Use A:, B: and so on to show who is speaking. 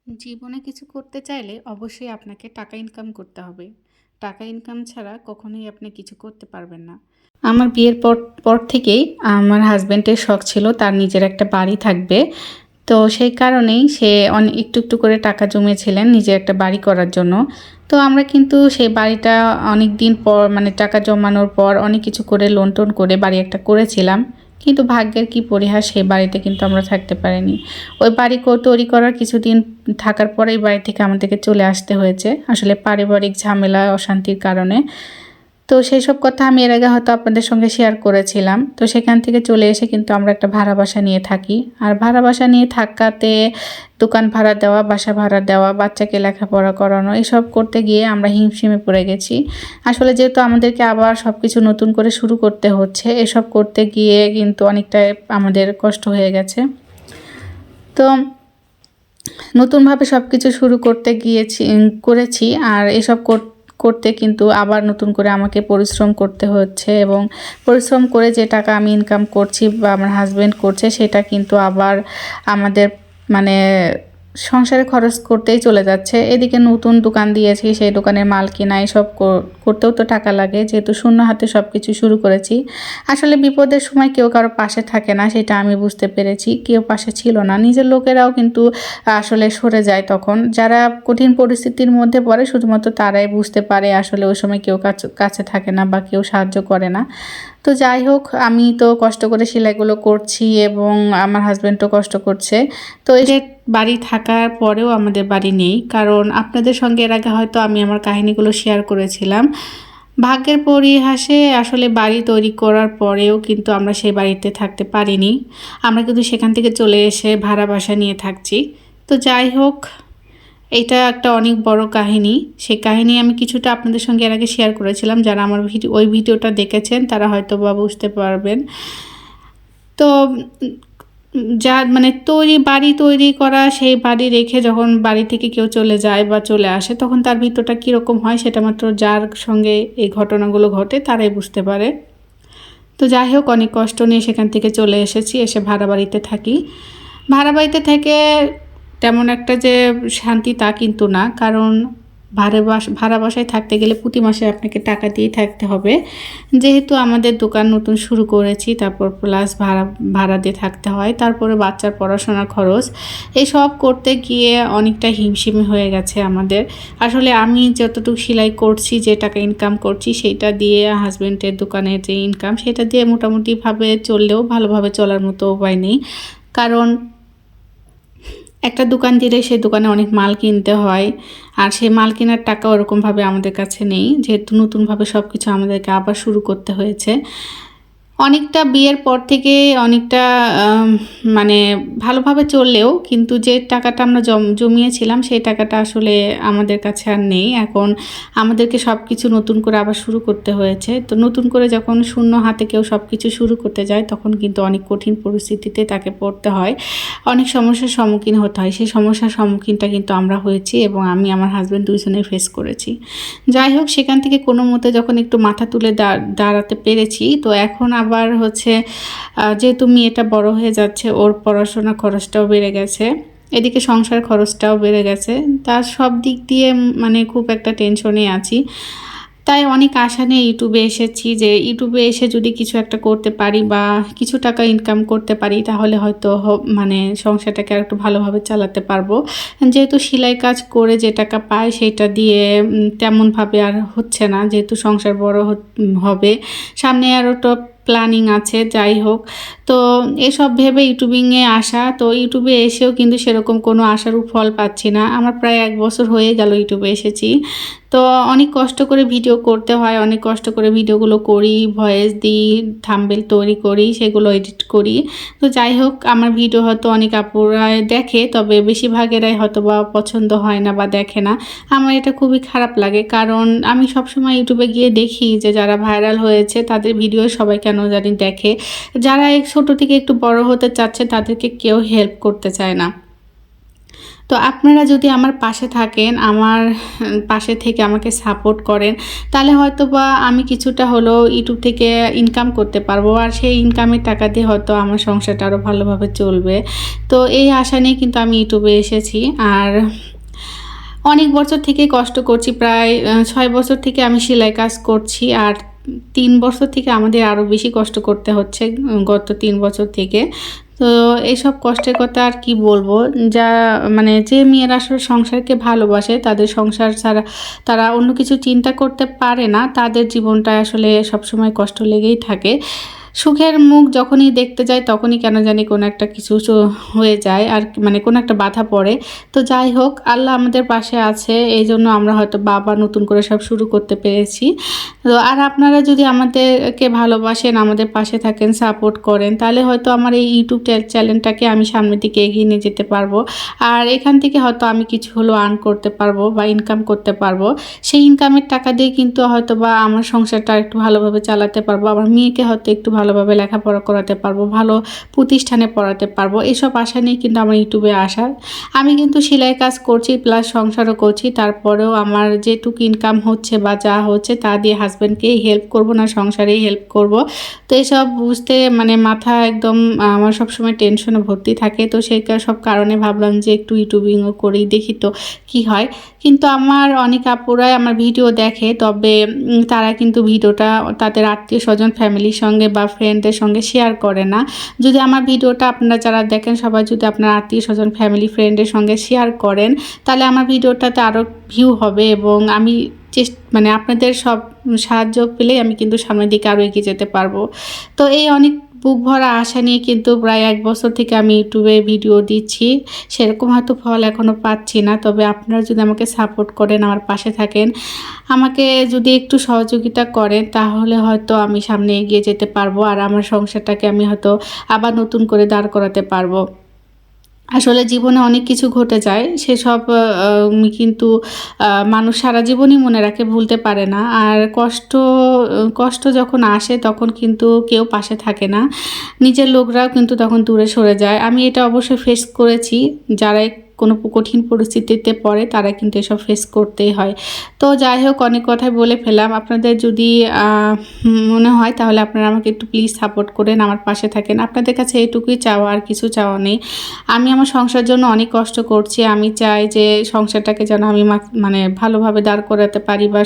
A: জীবনে কিছু করতে চাইলে অবশ্যই আপনাকে টাকা ইনকাম করতে হবে। টাকা ইনকাম ছাড়া কখনোই আপনি কিছু করতে পারবেন না। আমার বিয়ের পর পর থেকেই আমার হাসব্যান্ডের শখ ছিল তার নিজের একটা বাড়ি থাকবে। তো সেই কারণেই সে একটু, একটু করে টাকা জমিয়েছিলেন নিজের একটা বাড়ি করার জন্য। তো আমরা কিন্তু সেই বাড়িটা অনেকদিন পর মানে টাকা জমানোর পর অনেক কিছু করে লোন-টোন করে বাড়ি একটা করেছিলাম। কিন্তু ভাগ্যের কি পরিহাস সেই বাড়িতে কিন্তু আমরা থাকতে পারিনি। ওই বাড়ি তৈরি করার কিছুদিন থাকার পরেই বাড়ি থেকে আমাদেরকে চলে আসতে হয়েছে। আসলে পারিবারিক ঝামেলা, অশান্তির কারণে। তো সেসব কথা আমি এর আগে হয়তো আপনাদের সঙ্গে শেয়ার করেছিলাম। তো সেখান থেকে চলে এসে কিন্তু আমরা একটা ভাড়া বাসা নিয়ে থাকি। আর ভাড়া বাসা নিয়ে থাকাতে দোকান ভাড়া দেওয়া, বাসা ভাড়া দেওয়া, বাচ্চাকে লেখাপড়া করানো এসব করতে গিয়ে আমরা হিমশিমে পড়ে গেছি। আসলে যেহেতু আমাদেরকে আবার সব কিছু নতুন করে শুরু করতে হচ্ছে, এসব করতে গিয়ে কিন্তু অনেকটাই আমাদের কষ্ট হয়ে গেছে। তো নতুনভাবে সব কিছু শুরু করতে করেছি আর এসব করতে কিন্তু আবার নতুন করে আমাকে পরিশ্রম করতে হচ্ছে এবং পরিশ্রম করে যে টাকা আমি ইনকাম করছি বা আমার হাসব্যান্ড করছে সেটা কিন্তু আবার আমাদের মানে সংসারে খরচ করতেই চলে যাচ্ছে। এদিকে নতুন দোকান দিয়েছি, সেই দোকানের মাল কেনা এসব করতেও তো টাকা লাগে, যেহেতু শূন্য হাতে সব কিছু শুরু করেছি। আসলে বিপদের সময় কেউ কারো পাশে থাকে না, সেটা আমি বুঝতে পেরেছি। কেউ পাশে ছিল না, নিজের লোকেরাও কিন্তু আসলে সরে যায় তখন। যারা কঠিন পরিস্থিতির মধ্যে পড়ে শুধুমাত্র তারাই বুঝতে পারে আসলে ওই সময় কেউ কাছে থাকে না বা কেউ সাহায্য করে না। তো যাই হোক, আমি তো কষ্ট করে সেলাইগুলো করছি এবং আমার হাসব্যান্ডও কষ্ট করছে। তো এই যে বাড়ি থাকার পরেও আমাদের বাড়ি নেই, কারণ আপনাদের সঙ্গে এর আগে হয়তো আমি আমার কাহিনীগুলো শেয়ার করেছিলাম। ভাগ্যের পরিহাসে আসলে বাড়ি তৈরি করার পরেও কিন্তু আমরা সেই বাড়িতে থাকতে পারিনি। আমরা কিন্তু সেখান থেকে চলে এসে ভাড়া বাসা নিয়ে থাকছি। তো যাই হোক, এটা একটা অনেক বড় কাহিনী। সেই কাহিনী আমি কিছুটা আপনাদের সঙ্গে এর আগে শেয়ার করেছিলাম। যারা আমার ওই ভিডিওটা দেখেছেন তারা হয়তো বা বুঝতে পারবেন। তো যা মানে বাড়ি তৈরি করা, সেই বাড়ি রেখে যখন বাড়ি থেকে কেউ চলে যায় বা চলে আসে তখন তার ভিতরটা কীরকম হয় সেটা মাত্র যার সঙ্গে এই ঘটনাগুলো ঘটে তারাই বুঝতে পারে। তো যাই হোক, অনেক কষ্ট নিয়ে সেখান থেকে চলে এসেছি, এসে ভাড়া বাড়িতে থাকি। ভাড়া বাড়িতে থেকে তেমন একটা যে শান্তি তা কিন্তু না, কারণ ভাড়া বাসায় থাকতে গেলে প্রতি মাসে আপনাকে টাকা দিয়েই থাকতে হবে। যেহেতু আমাদের দোকান নতুন শুরু করেছি, তারপর প্লাস ভাড়া দিয়ে থাকতে হয়, তারপরে বাচ্চার পড়াশোনার খরচ, এসব করতে গিয়ে অনেকটা হিমশিম হয়ে গেছে আমাদের। আসলে আমি যতটুকু সেলাই করছি, যে টাকা ইনকাম করছি, সেইটা দিয়ে হাজব্যান্ডের দোকানের যে ইনকাম সেটা দিয়ে মোটামুটিভাবে চললেও ভালোভাবে চলার মতো উপায় নেই। কারণ একটা দোকান দিলে সেই দোকানে অনেক মাল কিনতে হয়, আর সেই মাল কেনার টাকা ওরকমভাবে আমাদের কাছে নেই, যেহেতু নতুনভাবে সব কিছু আমাদেরকে আবার শুরু করতে হয়েছে। অনেকটা বিয়ের পর থেকে অনেকটা মানে ভালোভাবে চললেও কিন্তু যে টাকাটা আমরা জমিয়েছিলাম সেই টাকাটা আসলে আমাদের কাছে আর নেই। এখন আমাদেরকে সব কিছু নতুন করে আবার শুরু করতে হয়েছে। তো নতুন করে যখন শূন্য হাতে কেউ সব কিছু শুরু করতে যায় তখন কিন্তু অনেক কঠিন পরিস্থিতিতে তাকে পড়তে হয়, অনেক সমস্যার সম্মুখীন হতে হয়। সেই সমস্যার সম্মুখীনটা কিন্তু আমরা হয়েছি এবং আমি আমার হাজব্যান্ড দুইজনেই ফেস করেছি। যাই হোক, সেখান থেকে কোনো মতে যখন একটু মাথা তুলে দাঁড়াতে পেরেছি, তো এখন আবার হচ্ছে যেহেতু মেয়েটা বড় হয়ে যাচ্ছে, ওর পড়াশোনার খরচটাও বেড়ে গেছে, এদিকে সংসার খরচটাও বেড়ে গেছে, তার সব দিক দিয়ে মানে খুব একটা টেনশনে আছি। তাই অনেক আশা নিয়ে ইউটিউবে এসেছি, যে ইউটিউবে এসে যদি কিছু একটা করতে পারি বা কিছু টাকা ইনকাম করতে পারি তাহলে হয়তো মানে সংসারটাকে আর একটু ভালোভাবে চালাতে পারবো। যেহেতু সেলাই কাজ করে যে টাকা পাই সেটা দিয়ে তেমনভাবে আর হচ্ছে না, যেহেতু সংসার বড় হবে, সামনে আরও তো প্ল্যানিং আছে। যাই হোক, তো এসব ভেবে ইউটিউবিংয়ে আসা। তো ইউটিউবে এসেও কিন্তু সেরকম কোনো আশারও ফল পাচ্ছি না। আমার প্রায় 1 বছর হয়ে গেল ইউটিউবে এসেছি। তো অনেক কষ্ট করে ভিডিও করতে হয়, অনেক কষ্ট করে ভিডিওগুলো করি, ভয়েস দিই, থাম্বনেল তৈরি করি, সেগুলো এডিট করি। তো যাই হোক, আমার ভিডিও হয়তো অনেক আপুরা দেখে, তবে বেশিরভাগেরাই হয়তো বা পছন্দ হয় না বা দেখে না। আমার এটা খুবই খারাপ লাগে, কারণ আমি সবসময় ইউটিউবে গিয়ে দেখি যে যারা ভাইরাল হয়েছে তাদের ভিডিও সবাই কেন জানি দেখে, যারা ছোটো থেকে একটু বড় হতে চাচ্ছে তাদেরকে কেউ হেল্প করতে চায় না। তো আপনারা যদি আমার পাশে থাকেন, আমার পাশে থেকে আমাকে সাপোর্ট করেন, তাহলে হয়তো বা আমি কিছুটা হলেও ইউটিউব থেকে ইনকাম করতে পারবো, আর সেই ইনকামের টাকা দিয়ে হয়তো আমার সংসারটা আরও ভালোভাবে চলবে। তো এই আশা নিয়ে কিন্তু আমি ইউটিউবে এসেছি। আর অনেক বছর থেকে কষ্ট করছি, প্রায় 6 বছর থেকে আমি সেলাই কাজ করছি। আর 3 বছর থেকে আমাদের আরও বেশি কষ্ট করতে হচ্ছে, গত 3 বছর থেকে। তো এইসব কষ্টের কথা আর কি বলবো, যা মানে যে মেয়েরা আসলে সংসারকে ভালোবাসে, তাদের সংসার ছাড়া তারা অন্য কিছু চিন্তা করতে পারে না, তাদের জীবনটা আসলে সবসময় কষ্ট লেগেই থাকে। সুখের মুখ যখনই দেখতে যাই তখনই কেন জানি কোনো একটা কিছু হয়ে যায়, আর মানে কোনো একটা বাধা পড়ে। তো যাই হোক, আল্লাহ আমাদের পাশে আছে, এই জন্য আমরা হয়তো বাবা নতুন করে সব শুরু করতে পেরেছি। তো আর আপনারা যদি আমাদেরকে ভালোবাসেন, আমাদের পাশে থাকেন, সাপোর্ট করেন, তাহলে হয়তো আমার এই ইউটিউব চ্যানেলটাকে আমি সামনের দিকে এগিয়ে নিয়ে যেতে পারবো। আর এখান থেকে হয়তো আমি কিছু হলেও আর্ন করতে পারবো বা ইনকাম করতে পারবো। সেই ইনকামের টাকা দিয়ে কিন্তু হয়তো বা আমার সংসারটা একটু ভালোভাবে চালাতে পারবো, আমার মেয়েকে হয়তো একটু ভালোভাবে লেখাপড়া করাতে পারবো, ভালো প্রতিষ্ঠানে পড়াতে পারবো। এসব আশা নিয়ে কিন্তু আমার ইউটিউবে আসা। আমি কিন্তু সেলাই কাজ করছি প্লাস সংসারও করছি, তারপরেও আমার যেটুকু ইনকাম হচ্ছে বা যা হচ্ছে তা দিয়ে হাজব্যান্ডকেই হেল্প করব, না সংসারেই হেল্প করব। তো এসব বুঝতে মানে মাথা একদম আমার সবসময় টেনশনে ভর্তি থাকে। তো সেই সব কারণে ভাবলাম যে একটু ইউটিউবিংও করি, দেখি তো কি হয়। কিন্তু আমার অনেক আপুরাই আমার ভিডিও দেখে, তবে তারা কিন্তু ভিডিওটা তাদের আত্মীয় স্বজন ফ্যামিলির সঙ্গে বা ফ্রেন্ডদের সঙ্গে শেয়ার করে না। যদি আমার ভিডিওটা আপনারা যারা দেখেন সবাই যদি আপনার আত্মীয় স্বজন ফ্যামিলি ফ্রেন্ডের সঙ্গে শেয়ার করেন, তাহলে আমার ভিডিওটাতে আরও ভিউ হবে, এবং আমি মানে আপনাদের সব সাহায্য পেলেই আমি কিন্তু সামনের দিকে আরও এগিয়ে যেতে পারবো। তো এই অনেক বুক ভরা আশা নিয়ে কিন্তু প্রায় 1 বছর থেকে আমি ইউটিউবে ভিডিও দিচ্ছি। সেরকম হয়তো ফল এখনও পাচ্ছি না, তবে আপনারা যদি আমাকে সাপোর্ট করেন, আমার পাশে থাকেন, আমাকে যদি একটু সহযোগিতা করেন, তাহলে হয়তো আমি সামনে এগিয়ে যেতে পারবো, আর আমার সংসারটাকে আমি হয়তো আবার নতুন করে দাঁড় করাতে পারবো। আসলে জীবনে অনেক কিছু ঘটে যায়, সেসব কিন্তু মানুষ সারা জীবনই মনে রাখে, ভুলতে পারে না। আর কষ্ট যখন আসে তখন কিন্তু কেউ পাশে থাকে না, নিজের লোকরাও কিন্তু তখন দূরে সরে যায়। আমি এটা অবশ্যই ফেস করেছি। যারা কোনো কঠিন পরিস্থিতিতে পড়ে তারা কিন্তু এসব ফেস করতেই হয়। তো যাই হোক, অনেক কথাই বলে ফেলাম। আপনাদের যদি মনে হয় তাহলে আপনারা আমাকে একটু প্লিজ সাপোর্ট করেন, আমার পাশে থাকেন। আপনাদের কাছে এইটুকুই চাওয়া, আর কিছু চাওয়া নেই। আমি আমার সংসার জন্য অনেক কষ্ট করছি। আমি চাই যে সংসারটাকে যেন আমি মানে ভালোভাবে দাঁড় করাতে পারি, বা